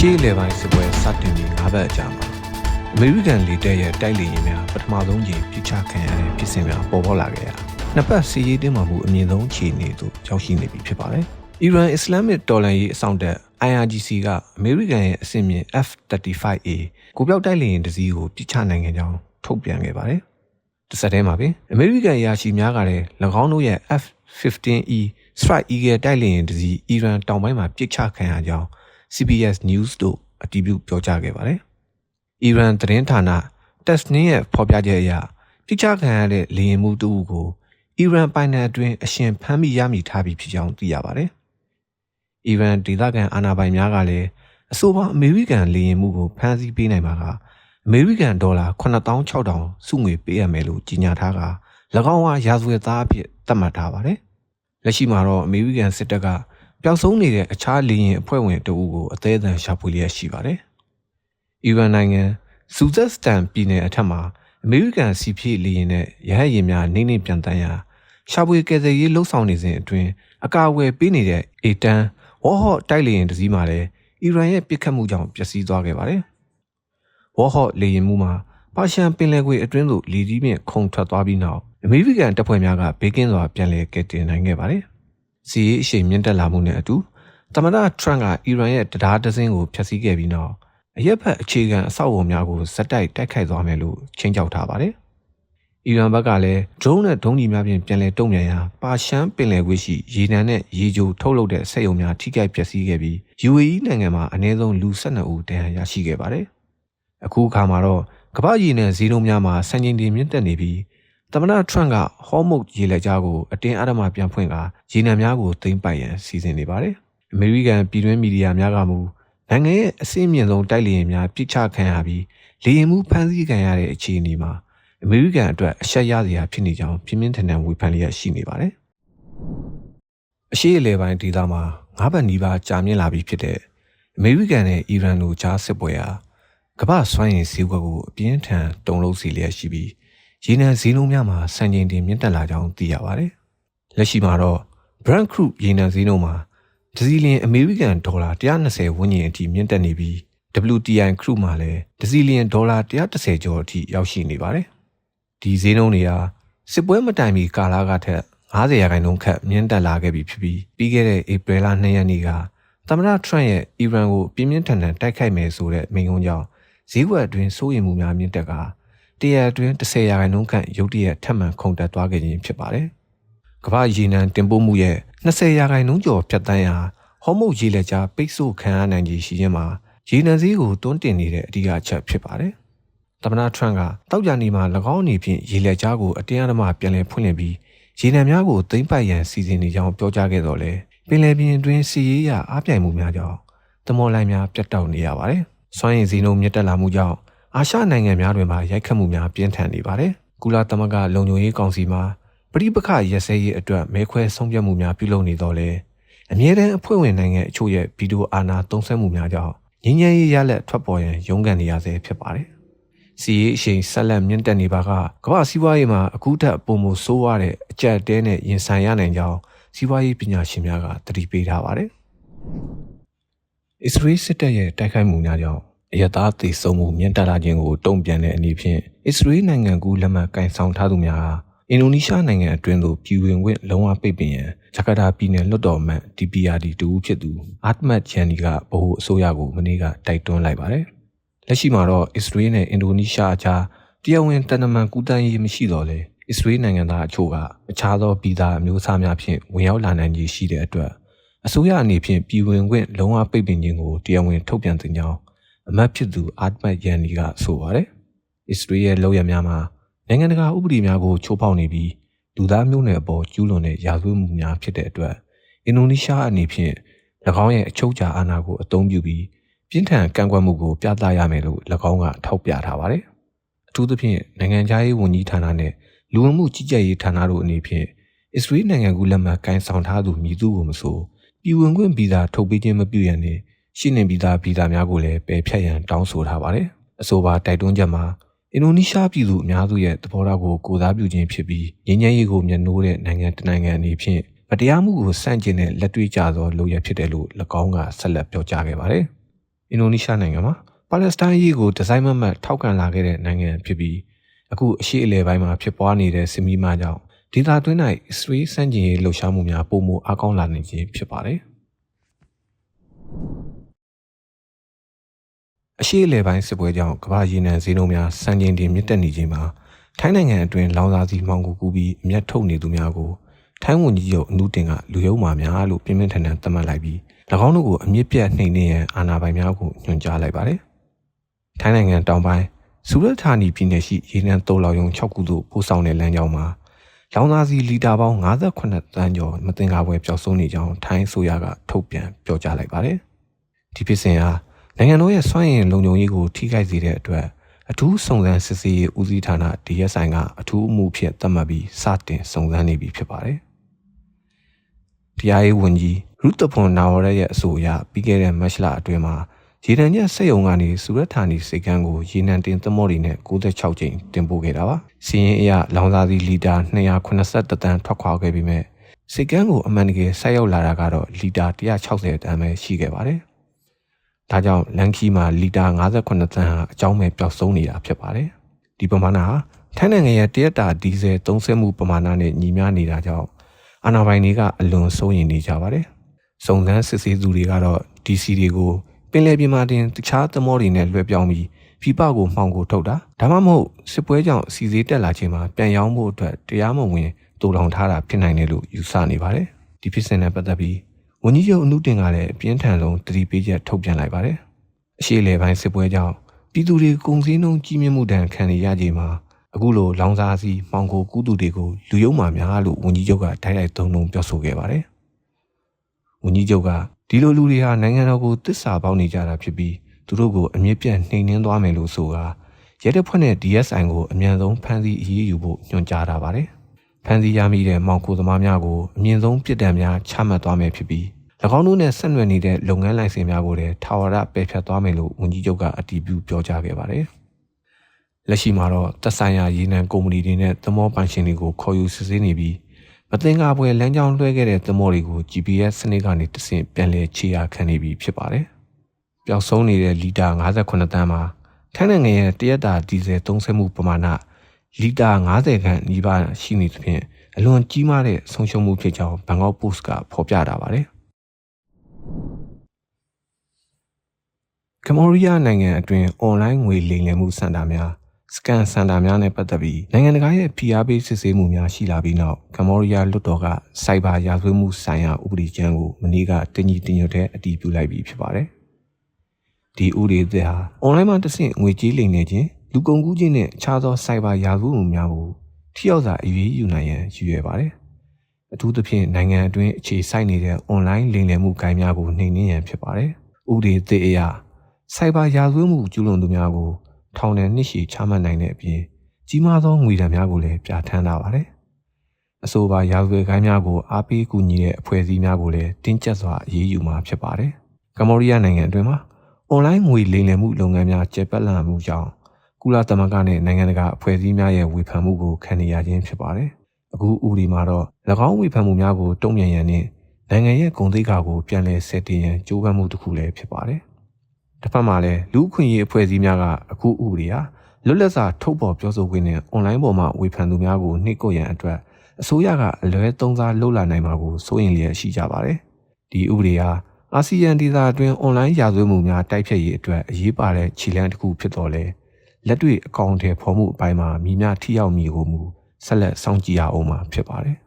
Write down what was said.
ရှေ့လေပိုင်းစစ်ပွဲစတင်ပြီး9ပတ်အကြာမှာအမေရိကန်လေတပ်ရဲ့တိုက်လေယာဉ်များပထမဆုံးကြိမ်ပြစ်ချခံရတဲ့ဖြစ်စဉ်များပေါ်ပေါက်လာခဲ့ရာနှစ်ပတ်စစ်ရေးတင်းမာမှုအမြင့်ဆုံးအခြေအနေသို့ရောက်ရှိနေပြီဖြစ်ပါတယ်။အီရန်အစ္စလာမစ်တော်လှန်ရေးအစောင့်တပ် IRGC ကအမေရိကန်ရဲ့အဆင့်မြင့် F-35A ကိုပြောက်တိုက်လေယာဉ်တစ်စီးကိုပြစ်ချနိုင်ခဲ့ကြောင်းထုတ်ပြန်ခဲ့ပါတယ်။တစ်ဆက်တည်းမှာပင်အမေရိကန်ရာရှိများကလည်း၎င်းတို့ရဲ့ F-15E Strike Eagle တိုက်လေယာဉ်တစ်စီးအီရန်တောင်ပိုင်းမှာပြစ်ချခံရကြောင်း CBS News တို့အတည်ပြုပြောကြားခဲ့ပါတယ်။အီရန်သတင်းဌာန Tasnim ရဲ့ဖော်ပြချက်အရပြစ်ချခံရတဲ့လေယာဉ်မှုတဦးကိုအီရန်ပိုင်နက်အတွင်းအရှင်ဖမ်းမိရမိထားပြီးဖြစ်ကြောင်းသိရပါတယ်။အီရန်ဒေသခံအာဏာပိုင်များကလည်းအဆိုပါအမေရိကန်လေယာဉ်မှုကိုဖမ်းဆီးပေးနိုင်မှာကအမေရိကန်ဒေါ်လာ9600စုငွေပေးရမယ်လို့ကြေညာထားက၎င်းဟာရာဇဝတ်သားအဖြစ်သတ်မှတ်ထားပါတယ်။လက်ရှိမှာတော့အမေရိကန်စစ်တပ်ကပျောက်ဆုံးနေတဲ့အခြားလေယာဉ်အဖွဲ့ဝင်တအုပ်ကိုအသေးအံရှာဖွေလျက်ရှိပါတယ်။အီရန်နိုင်ငံဇူဇက်စတန်ပြည်နယ်အထက်မှာအမေရိကန်စီဖြည့်လေယာဉ်နဲ့ရဟတ်ယာဉ်များနေနေပြန်တန်းရာရှာဖွေကယ်ဆယ်ရေးလှုပ်ဆောင်နေစဉ်အတွင်းအကာအကွယ်ပေးနေတဲ့အေတန်ဝေါ်ဟော့တိုက်လေယာဉ်တစ်စီးမှာလည်းအီရန်ရဲ့ပစ်ခတ်မှုကြောင့်ပျက်စီးသွားခဲ့ပါတယ်။ဝေါ်ဟော့လေယာဉ်မှုမှာပါရှန်ပင်လယ်ကွေ့အတွင်းသို့လေကြီးမြင့်ခုန်ထွက်သွားပြီးနောက်အမေရိကန်တပ်ဖွဲ့များကဘေးကင်းစွာပြန်လည်ကယ်တင်နိုင်ခဲ့ပါတယ်။စီရေးအရှိန်မြင့်တက်လာမှုနဲ့အတူသမ္မတထရန့်ကအီရန်ရဲ့တရားဒဇင်းကိုဖျက်ဆီးခဲ့ပြီးနောက်အရက်ဖက်အခြေခံအဆောက်အအုံများကိုဇက်တိုက်ခိုက်သွားမယ်လို့ချင်းချောက်ထားပါတယ်။အီရန်ဘက်ကလည်းဒရုန်းနဲ့ဒုံးကျည်များဖြင့်ပြန်လည်တုံ့ပြန်ရာပါရှန်ပင်လယ်ကွေ့ရှိရေနံနဲ့ရေကြိုထုတ်လုပ်တဲ့စက်ရုံများထိခိုက်ပျက်စီးခဲ့ပြီး UAE နိုင်ငံမှာအနည်းဆုံးလူ12ဦးဒဏ်ရာရရှိခဲ့ပါတယ်။အခုအခါမှာတော့ကမ္ဘာရေနံဈေးနှုန်းများမှာစံချိန်တင်မြင့်တက်နေပြီးသမ္မတထရန့်ကဟော်မုတ်ရေလက်ကြားကိုအတင်းအဓမ္မပြန်ဖွင့်ကာရေနံများကိုသိမ်းပိုက်ရန်စီစဉ်နေပါတယ်။အမေရိကန်ပြည်တွင်းမီဒီယာများကမူနိုင်ငံရဲ့အစိမ့်မြင့်ဆုံးတိုက်လေယာဉ်များပြစ်ချခံရပြီးလေယာဉ်မှုဖမ်းဆီးခံရတဲ့အခြေအနေမှာအမေရိကန်အတွက်အရှက်ရစရာဖြစ်နေကြောင်းပြင်းပြင်းထန်ထန်ဝေဖန်လျက်ရှိနေပါတယ်။အရှေ့အလယ်ပိုင်းဒေသမှာ9ပတ်နီးပါးကြာမြင့်လာပြီးဖြစ်တဲ့အမေရိကန်နဲ့အီရန်တို့ကြားစစ်ပွဲဟာကမ္ဘာစွမ်းရည်ဈေးကွက်ကိုအပြင်းထန်တုန်လှုပ်စေလျက်ရှိပြီးရေနံဈေးနှုန်းများမှာစံချိန်တင်မြင့်တက်လာကြောင်းသိရပါတယ်။လက်ရှိမှာတော့ Brent crude ရေနံဈေးနှုန်းမှာတစ်စီလျင်အမေရိကန်ဒေါ်လာ120ဝန်းကျင်အထိမြင့်တက်နေပြီး WTI crude မှာလည်းတစ်စီလျင်ဒေါ်လာ130ကျော်အထိရောက်ရှိနေပါတယ်။ဒီဈေးနှုန်းတွေဟာစစ်ပွဲမတိုင်မီကာလကထက်50%ခန့်မြင့်တက်လာခဲ့ပြီဖြစ်ပြီးပြီးခဲ့တဲ့ဧပြီလ2ရက်နေ့ကသမ္မတထရန့်ရဲ့အီရန်ကိုပြင်းပြင်းထန်ထန်တိုက်ခိုက်မယ်ဆိုတဲ့မိန့်ခွန်းကြောင့်ဈေးကွက်အတွင်းစိုးရိမ်မှုများမြင့်တက်ကတရအတွင်း10%ခန့်ရုတ်တရက်ထပ်မံခုန်တက်သွားခဲ့ခြင်းဖြစ်ပါတယ်။ကမ္ဘာရေနံတင်ပို့မှုရဲ့20%ကျော်ဖြတ်တန်းရာဟော်မုတ်ရေလက်ကြားပိတ်ဆို့ခံရနိုင်ခြေရှိခြင်းမှာရေနံဈေးကိုတွန်းတင်နေတဲ့အဓိကအချက်ဖြစ်ပါတယ်။သမ္မတထရန့်ကတောက်ကြနေမှာ၎င်းအနေဖြင့်ရေလက်ကြားကိုအတင်းအဓမ္မပြန်လည်ဖွင့်လှစ်ပြီးရေနံများကိုသိမ်းပိုက်ရန်စီစဉ်နေကြောင်းပြောကြားခဲ့တော့လေပင်လယ်ပြင်အတွင်းစီရေးရအားပြိုင်မှုများကြောင့်သမော်လိုင်းများပြတ်တောက်နေရပါတယ်။စွမ်းရည်ဈေးနှုန်းမြင့်တက်လာမှုကြောင့်အာရှနိုင်ငံများတွင်မှရိုက်ခတ်မှုများပြင်းထန်နေပါတယ်။ကုလသမဂ္ဂလုံခြုံရေးကောင်စီမှပဋိပက္ခရပ်စဲရေးအတွက်မဲခွဲဆုံးဖြတ်မှုများပြုလုပ်နေတော့လေအမြဲတမ်းအဖွဲ့ဝင်နိုင်ငံအချို့ရဲ့ဗီဒီယိုအာဏာသုံးစွဲမှုများကြောင့်ငြိမ်းချမ်းရေးရလဒ်ထွက်ပေါ်ရန်ရုန်းကန်နေရဆဲဖြစ်ပါတယ်။စီရေးအရှိန်ဆက်လက်မြင့်တက်နေပါကကမ္ဘာစီးပွားရေးမှာအခုထက်ပိုမိုဆိုးဝါးတဲ့အကျပ်တဲနဲ့ရင်ဆိုင်ရနိုင်ကြောင်းစီးပွားရေးပညာရှင်များကသတိပေးထားပါတယ်။အစ္စရေးစစ်တပ်ရဲ့တိုက်ခိုက်မှုများကြောင့်အရသာသေဆုံးမှုမြင့်တက်လာခြင်းကိုတုံ့ပြန်တဲ့အနေဖြင့်အစ္စရေးနိုင်ငံကူလက်မှတ်ကင်ဆောင်ထားသူများအင်ဒိုနီးရှားနိုင်ငံအတွင်းသို့ပြည်ဝင်ခွင့်လုံးဝပိတ်ပင်ရန်ဂျကာတာပြည်နယ်လွှတ်တော်အမတ် DPRD တူဦးဖြစ်သူအာတ်မတ်ဂျန်နီကဗဟိုအစိုးရကိုမနေ့ကတိုက်တွန်းလိုက်ပါတယ်။လက်ရှိမှာတော့အစ္စရေးနဲ့အင်ဒိုနီးရှားအကြားတရားဝင်တန်တမန်ကူးတန်းရေးမရှိတော့လေအစ္စရေးနိုင်ငံသားအချို့ကအခြားသောပြည်သားအမျိုးအစားများဖြင့်ဝင်ရောက်လာနိုင်ခြေရှိတဲ့အတွက်အစိုးရအနေဖြင့်ပြည်ဝင်ခွင့်လုံးဝပိတ်ပင်ခြင်းကိုတရားဝင်ထုတ်ပြန်တင်ကြောင်းအမတ်ဖြစ်သူအာတ်မတ်ဂျန်နီကဆိုပါတယ်။အစ္စရေးရဲ့လုပ်ရများမှာနိုင်ငံတကာဥပဒေများကိုချိုးဖောက်နေပြီးလူသားမျိုးနွယ်အပေါ်ကျူးလွန်တဲ့ရာဇဝတ်မှုများဖြစ်တဲ့အတွက်အင်ဒိုနီးရှားအနေဖြင့်၎င်းရဲ့အချုပ်အခြာအာဏာကိုအသုံးပြုပြီးပြင်းထန်ကန့်ကွက်မှုကိုပြသရမယ်လို့၎င်းကထောက်ပြထားပါတယ်။အထူးသဖြင့်နိုင်ငံခြားရေးဝန်ကြီးဌာနနဲ့လူဝင်မှုကြီးကြပ်ရေးဌာနတို့အနေဖြင့်အစ္စရေးနိုင်ငံကူလက်မှတ်ကင်ဆောင်ထားသူမည်သူကိုမဆိုပြည်ဝင်ခွင့်ဗီဇာထုတ်ပေးခြင်းမပြုရန်နဲ့ရှိနေပြီးသားဗီဇာများကိုလည်းပယ်ဖျက်ရန်တောင်းဆိုထားပါတယ်။အဆိုပါတိုက်တွန်းချက်မှာအင်ဒိုနီးရှားပြည်သူအများစုရဲ့သဘောထားကိုကိုးစားပြုခြင်းဖြစ်ပြီးငြိမ်းချမ်းရေးကိုမျက်နှိုးတဲ့နိုင်ငံတစ်နိုင်ငံအနေဖြင့်မတရားမှုကိုစန့်ကျင်တဲ့လက်တွေ့ကျသောလုပ်ရဖြစ်တယ်လို့၎င်းကဆက်လက်ပြောကြားခဲ့ပါတယ် အင်ဒိုနီးရှားနိုင်ငံမှာပါလက်စတိုင်းရေးကိုဒီဇိုင်းမတ်မတ်ထောက်ခံလာခဲ့တဲ့နိုင်ငံဖြစ်ပြီးအခုအရှေ့အလယ်ပိုင်းမှာဖြစ်ပွားနေတဲ့စစ်မီးမှကြောင့်ဒေသတွင်း၌အစ္စရေးစန့်ကျင်ရေးလှုပ်ရှားမှုများပိုမိုအားကောင်းလာနေခြင်းဖြစ်ပါတယ်အရှေ့အလယ်ပိုင်းစစ်ပွဲကြောင့်ကမ္ဘာရေနံဈေးနှုန်းများစံချိန်တင်မြင့်တက်နေခြင်းမှာထိုင်းနိုင်ငံအတွင်းလောင်စာဆီမှောင်ခိုကူးပြီးအမျက်ထုတ်နေသူများကိုထိုင်းဝန်ကြီးချုပ်အနုတင်ကလူယုံမာများလို့ပြင်းပြင်းထန်ထန်သတ်မှတ်လိုက်ပြီး၎င်းတို့ကိုအမြင့်ပြတ်နှိမ်နင်းရန်အာဏာပိုင်များကိုညွှန်ကြားလိုက်ပါတယ်။ထိုင်းနိုင်ငံတောင်ပိုင်းဆူရတ်ဌာနီပြည်နယ်ရှိရေနံသိုလှောင်ရုံ6ခုသို့ပို့ဆောင်တဲ့လမ်းကြောင်းမှာလောင်စာဆီလီတာပေါင်း58တန်းကျော်မတင်ကားပွဲပျောက်ဆုံးနေကြောင်းထိုင်းအစိုးရကထုတ်ပြန်ပြောကြားလိုက်ပါတယ်။ဒီဖြစ်စဉ်ဟာနိုင်ငံတော်ရဲ့စွမ်းအင်လုံခြုံရေးကိုထိခိုက်စေတဲ့အတွက်အထူးစုံစမ်းစစ်ဆေးရေးဦးစီးဌာန DSI ကအထူးအမှုဖြစ်သတ်မှတ်ပြီးစတင်စုံစမ်းနေပြီဖြစ်ပါတယ်။တရားရေးဝန်ကြီးရုတဖွန်နာဝရရဲ့အဆိုအရပြီးခဲ့တဲ့မတ်လအတွင်းမှာရေနံညက်စက်ရုံကနေစူရတ်ဌာနီစိတ်ကမ်းကိုရေနံတင်သမောတွေနဲ့96ကြိမ်တင်ပို့ခဲ့တာပါ။စီရင်အရလောင်စာဆီလီတာ281တန်းထွက်ခွာခဲ့ပြီးမဲ့စိတ်ကမ်းကိုအမှန်တကယ်ဆိုက်ရောက်လာတာကတော့လီတာ160တန်းပဲရှိခဲ့ပါတယ်။ဒါကြောင့်လန်ခီမှာလီတာ58တန်းဟာအကြောင်းမဲ့ပျောက်ဆုံးနေတာဖြစ်ပါတယ်။ဒီပမာဏဟာထိုင်းနိုင်ငံရဲ့တရက်တာဒီဇယ်သုံးစွဲမှုပမာဏနဲ့ညီမျှနေတာကြောင့်အာဏာပိုင်တွေကအလွန်စိုးရိမ်နေကြပါတယ်။စုံစမ်းစစ်ဆေးသူတွေကတော့ DC တွေကိုပင်လယ်ပြင်မှာတင်တခြားသမောတွေနဲ့လွှဲပြောင်းပြီးပြပကိုမှောင်ကိုထုတ်တာဒါမှမဟုတ်စစ်ပွဲကြောင့်စီစေးတက်လာခြင်းမှာပြန်ရောင်းဖို့အတွက်တရားမဝင်တူလောင်ထားတာဖြစ်နိုင်တယ်လို့ယူဆနေပါတယ်။ဒီဖြစ်စဉ်နဲ့ပတ်သက်ပြီးဝန်ကြီးချုပ်အနုတင်ကလည်းအပြင်းထန်ဆုံးသတိပေးချက်ထုတ်ပြန်လိုက်ပါတယ်။အရှေ့လေပိုင်းစစ်ပွဲကြောင့်ပြည်သူတွေကုန်စည်နှုန်းကြီးမြင့်မှုဒဏ်ခံနေရချိန်မှာအခုလိုလောင်စာဆီမှောင်ခိုကူးသူတွေကိုလူယုံမာများလို့ဝန်ကြီးချုပ်ကတိုက်ရိုက်သုံးပြောဆိုခဲ့ပါတယ်။ဝန်ကြီးချုပ်ကဒီလိုလူတွေဟာနိုင်ငံတော်ကိုတစ္ဆာပေါက်နေကြတာဖြစ်ပြီးသူတို့ကိုအမြင့်ပြတ်နှိမ်နင်းသွားမယ်လို့ဆိုတာရဲတပ်ဖွဲ့နဲ့ DSI ကိုအမြန်ဆုံးဖမ်းဆီးအရေးယူဖို့ညွှန်ကြားထားပါတယ်။ဖမ်းဆီးရမိတဲ့မှောင်ခိုသမားများကိုအမြင့်ဆုံးပြစ်ဒဏ်များချမှတ်သွားမယ်ဖြစ်ပြီး၎င်းတို့နဲ့ဆက်နွယ်နေတဲ့လုပ်ငန်းလိုင်စင်များကိုလည်းထာဝရပယ်ဖျက်သွားမယ်လို့ဝန်ကြီးချုပ်ကအတည်ပြုပြောကြားခဲ့ပါတယ်။လက်ရှိမှာတော့သက်ဆိုင်ရာရေနံကုမ္ပဏီတွေနဲ့သမောပိုင်ရှင်တွေကိုခေါ်ယူစစ်ဆေးနေပြီးမသင်္ကာဖွယ်လမ်းကြောင်းလွှဲခဲ့တဲ့သမောတွေကို GPS စနစ်ကနေတဆင့်ပြန်လည်ခြေရာခံနေပြီဖြစ်ပါတယ်။ပျောက်ဆုံးနေတဲ့လီတာ58တန်းမှာထိုင်းနိုင်ငံရဲ့တရက်တာဒီဇယ်သုံးစွဲမှုပမာဏလီတာ90ခန့်နီးပါးရှိနေသဖြင့်အလွန်ကြီးမားတဲ့ဆုံးရှုံးမှုဖြစ်ကြောင်းဘန်ကောက်ပို့စ်ကဖော်ပြထားပါတယ်။ကမ္ဘောဒီးယားနိုင်ငံအတွင်းအွန်လိုင်းငွေလိမ်လည်မှုစင်တာများစကန်စင်တာများနဲ့ပတ်သက်ပြီးနိုင်ငံတကာရဲ့ဖိအားပေးစစ်ဆေးမှုများရှိလာပြီးနောက်ကမ္ဘောဒီးယားလွှတ်တော်ကစိုက်ဘာရာဇဝတ်မှုဆိုင်ရာဥပဒေကြမ်းကိုမနေ့ကတင်ကြီးတင်ရွတ်တဲ့အတည်ပြုလိုက်ပြီးဖြစ်ပါတယ်။ဒီဥပဒေသစ်ဟာအွန်လိုင်းမှာတဆင့်ငွေကြေးလိမ်လည်ခြင်းလူကုန်ကူးခြင်းနဲ့အခြားသောစိုက်ဘာရာဇဝတ်မှုများကိုထိရောက်စွာအရေးယူနိုင်ရန်ရည်ရွယ်ပါတယ်။အထူးသဖြင့်နိုင်ငံအတွင်းအခြေစိုက်နေတဲ့အွန်လိုင်းလိမ်လည်မှုကိုင်းများကိုနှိမ်နင်းရန်ဖြစ်ပါတယ်။ဥပဒေသစ်အရစိုက်ဘာရာဇဝတ်မှုကျူးလွန်သူများကိုထောင်ဒဏ်နှစ်ရှည်ချမှတ်နိုင်တဲ့အပြင်ကြီးမားသောငွေဒဏ်များကိုလည်းပြဋ္ဌာန်းထားပါတယ်။အဆိုပါရာဇဝတ်ကိုင်းများကိုအားပေးကူညီတဲ့အဖွဲ့အစည်းများကိုလည်းတင်းကျပ်စွာအရေးယူမှာဖြစ်ပါတယ်။ကမ္ဘောဒီးယားနိုင်ငံအတွင်းမှာအွန်လိုင်းငွေလိမ်လည်မှုလုပ်ငန်းများကျယ်ပြန့်လာမှုကြောင့်ကုလသမဂ္ဂနဲ့နိုင်ငံတကာအဖွဲ့အစည်းများရဲ့ဝေဖန်မှုကိုခံနေရခြင်းဖြစ်ပါတယ်။အခုဥပဒေမှာတော့၎င်းဝေဖန်မှုများကိုတုံ့ပြန်ရန်နဲ့နိုင်ငံရဲ့ဂုဏ်သိက္ခာကိုပြန်လည်ဆယ်တင်ရန်ကြိုးပမ်းမှုတစ်ခုလည်းဖြစ်ပါတယ်။တစ်ဖက်မှာလည်းလူ့အခွင့်အရေးအဖွဲ့အစည်းများကအခုဥပဒေဟာလွတ်လပ်စွာထုတ်ဖော်ပြောဆိုခွင့်နဲ့အွန်လိုင်းပေါ်မှာဝေဖန်သူများကိုနှိပ်ကွပ်ရန်အတွက်အစိုးရကအလွဲသုံးစားလုပ်လာနိုင်မှာကိုစိုးရိမ်လျက်ရှိကြပါတယ်။ဒီဥပဒေဟာအာဆီယံဒေသအတွင်းအွန်လိုင်းရာဇဝတ်မှုများတိုက်ဖျက်ရေးအတွက်အရေးပါတဲ့ခြေလှမ်းတစ်ခုဖြစ်တော်လဲလက်တွေ့အကောင့်ထဲပေါ်မှုအပိုင်းမှာမိများထိရောက်မည်ကိုမူဆက်လက်စောင့်ကြည့်ရအောင်မှာဖြစ်ပါတယ်။